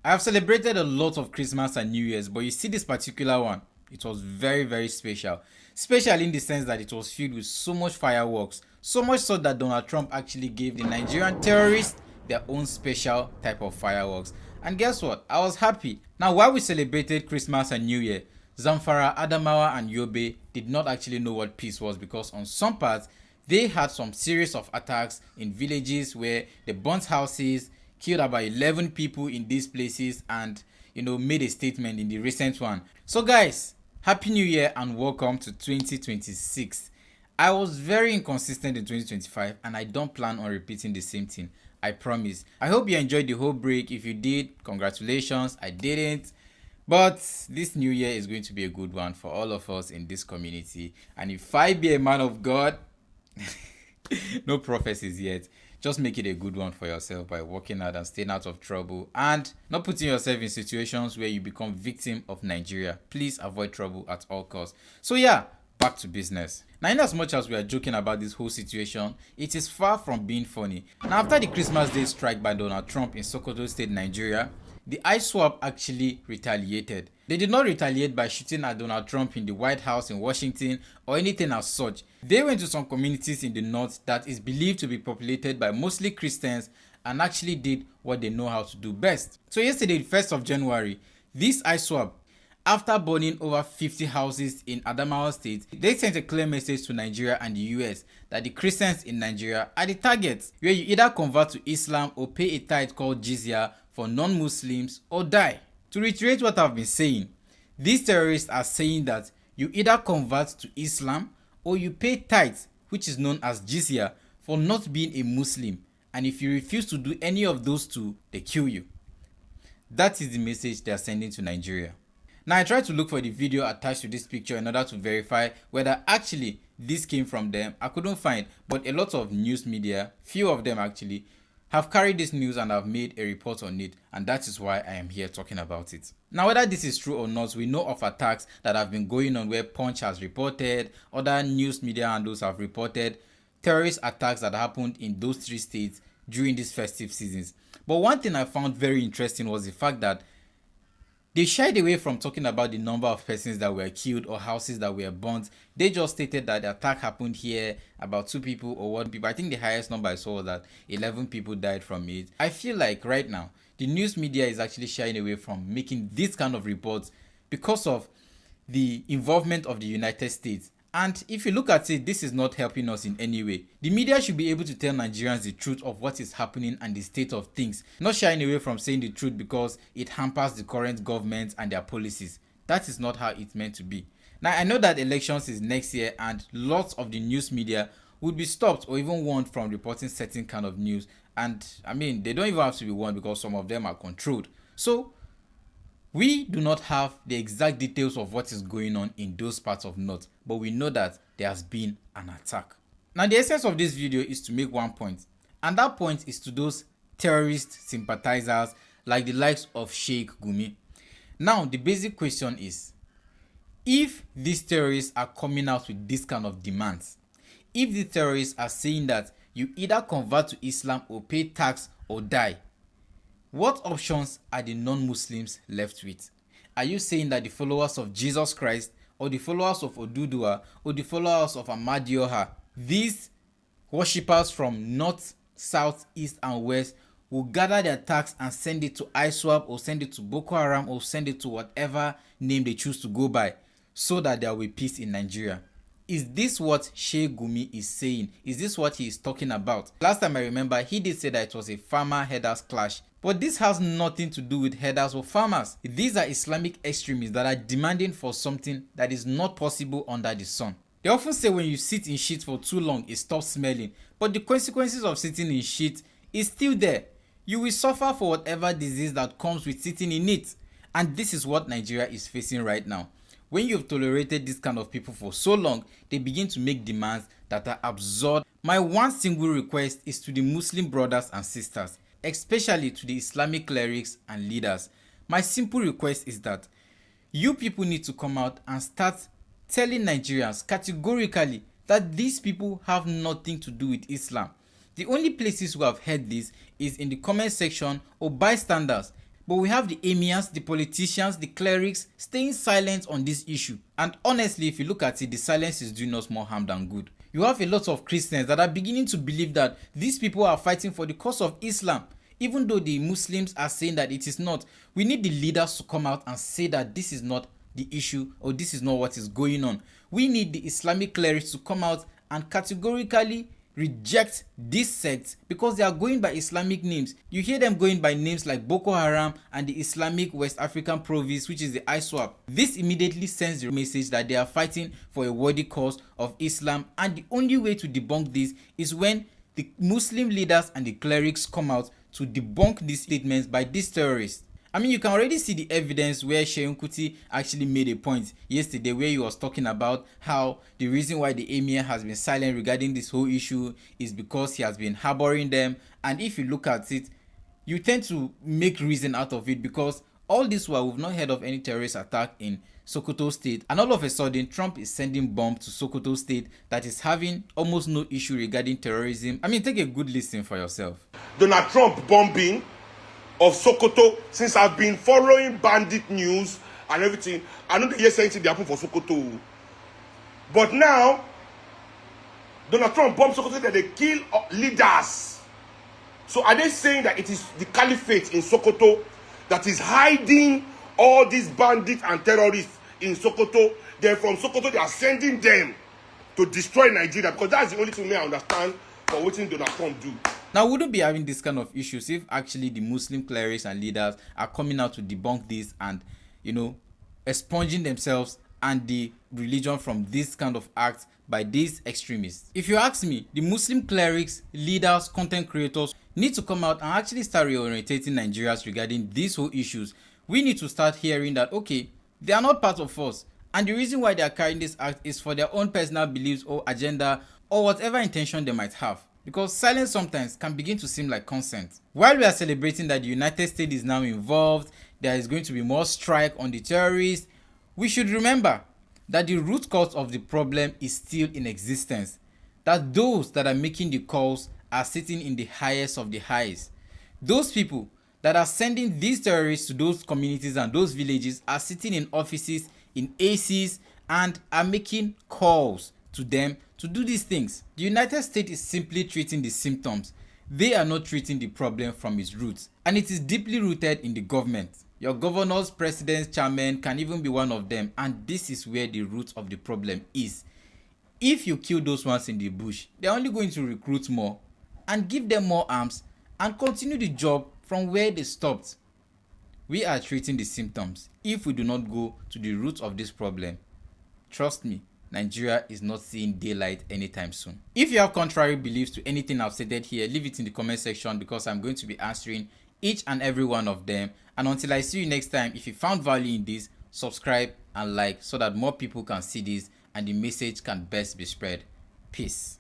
I have celebrated a lot of Christmas and New Year's, but you see this particular one, it was very, very special. Special in the sense that it was filled with so much fireworks, so much so that Donald Trump actually gave the Nigerian terrorists their own special type of fireworks. And guess what? I was happy. Now, while we celebrated Christmas and New Year, Zamfara, Adamawa, and Yobe did not actually know what peace was, because on some parts, they had some series of attacks in villages where they burnt houses, killed about 11 people in these places, and made a statement in the recent one. So guys, happy new year and welcome to 2026. I was very inconsistent in 2025 and I don't plan on repeating the same thing. I promise. I hope you enjoyed the whole break. If you did, congratulations. I didn't. But this new year is going to be a good one for all of us in this community. And if I be a man of God, no prophecies yet. Just make it a good one for yourself by working hard and staying out of trouble and not putting yourself in situations where you become victim of Nigeria. Please avoid trouble at all costs. So yeah, back to business. Now, in as much as we are joking about this whole situation, it is far from being funny. Now, after the Christmas Day strike by Donald Trump in Sokoto State, Nigeria, the ISWAP actually retaliated. They did not retaliate by shooting at Donald Trump in the White House in Washington or anything as such. They went to some communities in the north that is believed to be populated by mostly Christians and actually did what they know how to do best. So yesterday, the 1st of January, this ISWAP, after burning over 50 houses in Adamawa State, they sent a clear message to Nigeria and the US that the Christians in Nigeria are the targets, where you either convert to Islam or pay a tithe called jizyah for non-Muslims or die. To reiterate what I've been saying, these terrorists are saying that you either convert to Islam or you pay tithes, which is known as jizyah, for not being a Muslim, and if you refuse to do any of those two, they kill you. That is the message they are sending to Nigeria. Now, I tried to look for the video attached to this picture in order to verify whether actually this came from them. I couldn't find, but a lot of news media, few of them actually, have carried this news and have made a report on it, and that is why I am here talking about it. Now, whether this is true or not, we know of attacks that have been going on where Punch has reported, other news media handles have reported terrorist attacks that happened in those three states during these festive seasons. But one thing I found very interesting was the fact that they shied away from talking about the number of persons that were killed or houses that were burnt. They just stated that the attack happened here, about 2 people or 1 people. I think the highest number I saw was that 11 people died from it. I feel like right now, the news media is actually shying away from making this kind of reports because of the involvement of the United States. And if you look at it, this is not helping us in any way. The media should be able to tell Nigerians the truth of what is happening and the state of things, not shying away from saying the truth because it hampers the current government and their policies. That is not how it's meant to be. Now, I know that elections is next year and lots of the news media would be stopped or even warned from reporting certain kind of news. And I mean, they don't even have to be warned because some of them are controlled. So we do not have the exact details of what is going on in those parts of North, but we know that there has been an attack. Now, the essence of this video is to make one point, and that point is to those terrorist sympathizers like the likes of Sheikh Gumi. Now, the basic question is, if these terrorists are coming out with this kind of demands, if the terrorists are saying that you either convert to Islam or pay tax or die, what options are the non-Muslims left with? Are you saying that the followers of Jesus Christ or the followers of Oduduwa or the followers of Amadioha, these worshippers from north, south, east and west, will gather their tax and send it to ISWAP or send it to Boko Haram or send it to whatever name they choose to go by so that there will be peace in Nigeria? Is this what Sheikh Gumi is saying? Is this what he is talking about? Last time I remember, he did say that it was a farmer-herders clash. But this has nothing to do with herders or farmers. These are Islamic extremists that are demanding for something that is not possible under the sun. They often say when you sit in shit for too long, it stops smelling. But the consequences of sitting in shit is still there. You will suffer for whatever disease that comes with sitting in it. And this is what Nigeria is facing right now. When you've tolerated this kind of people for so long, they begin to make demands that are absurd. My one single request is to the Muslim brothers and sisters, especially to the Islamic clerics and leaders. My simple request is that you people need to come out and start telling Nigerians categorically that these people have nothing to do with Islam. The only places who have heard this is in the comment section or bystanders. But we have the emirs, the politicians, the clerics staying silent on this issue. And honestly, if you look at it, the silence is doing us more harm than good. You have a lot of Christians that are beginning to believe that these people are fighting for the cause of Islam, even though the Muslims are saying that it is not. We need the leaders to come out and say that this is not the issue or this is not what is going on. We need the Islamic clerics to come out and categorically reject this sect because they are going by Islamic names. You hear them going by names like Boko Haram and the Islamic West African Province, which is the ISWAP. This immediately sends the message that they are fighting for a worthy cause of Islam, and the only way to debunk this is when the Muslim leaders and the clerics come out to debunk these statements by these terrorists. I mean, you can already see the evidence where Sheikh Kuti actually made a point yesterday where he was talking about how the reason why the emir has been silent regarding this whole issue is because he has been harboring them. And if you look at it, you tend to make reason out of it, because all this while we've not heard of any terrorist attack in Sokoto State, and all of a sudden Trump is sending bombs to Sokoto State that is having almost no issue regarding terrorism. I mean, take a good listen for yourself. Donald Trump bombing of Sokoto. Since I've been following bandit news and everything, I know they hear anything they happen for Sokoto. But now, Donald Trump bombed Sokoto that they kill leaders. So are they saying that it is the caliphate in Sokoto that is hiding all these bandits and terrorists in Sokoto? Then from Sokoto, they are sending them to destroy Nigeria, because that's the only thing I understand for what Donald Trump do. Now, we wouldn't be having this kind of issues if actually the Muslim clerics and leaders are coming out to debunk this and, expunging themselves and the religion from this kind of acts by these extremists. If you ask me, the Muslim clerics, leaders, content creators need to come out and actually start reorientating Nigerians regarding these whole issues. We need to start hearing that, okay, they are not part of us, and the reason why they are carrying this act is for their own personal beliefs or agenda or whatever intention they might have. Because silence sometimes can begin to seem like consent. While we are celebrating that the United States is now involved, there is going to be more strike on the terrorists, we should remember that the root cause of the problem is still in existence. That those that are making the calls are sitting in the highest of the highs. Those people that are sending these terrorists to those communities and those villages are sitting in offices, in ACs, and are making calls to them to do these things. The United States is simply treating the symptoms. They are not treating the problem from its roots. And it is deeply rooted in the government. Your governors, presidents, chairmen can even be one of them. And this is where the root of the problem is. If you kill those ones in the bush, they're only going to recruit more and give them more arms and continue the job from where they stopped. We are treating the symptoms. If we do not go to the root of this problem, trust me, Nigeria is not seeing daylight anytime soon. If you have contrary beliefs to anything I've stated here, leave it in the comment section, because I'm going to be answering each and every one of them. And until I see you next time, if you found value in this, subscribe and like so that more people can see this and the message can best be spread. Peace.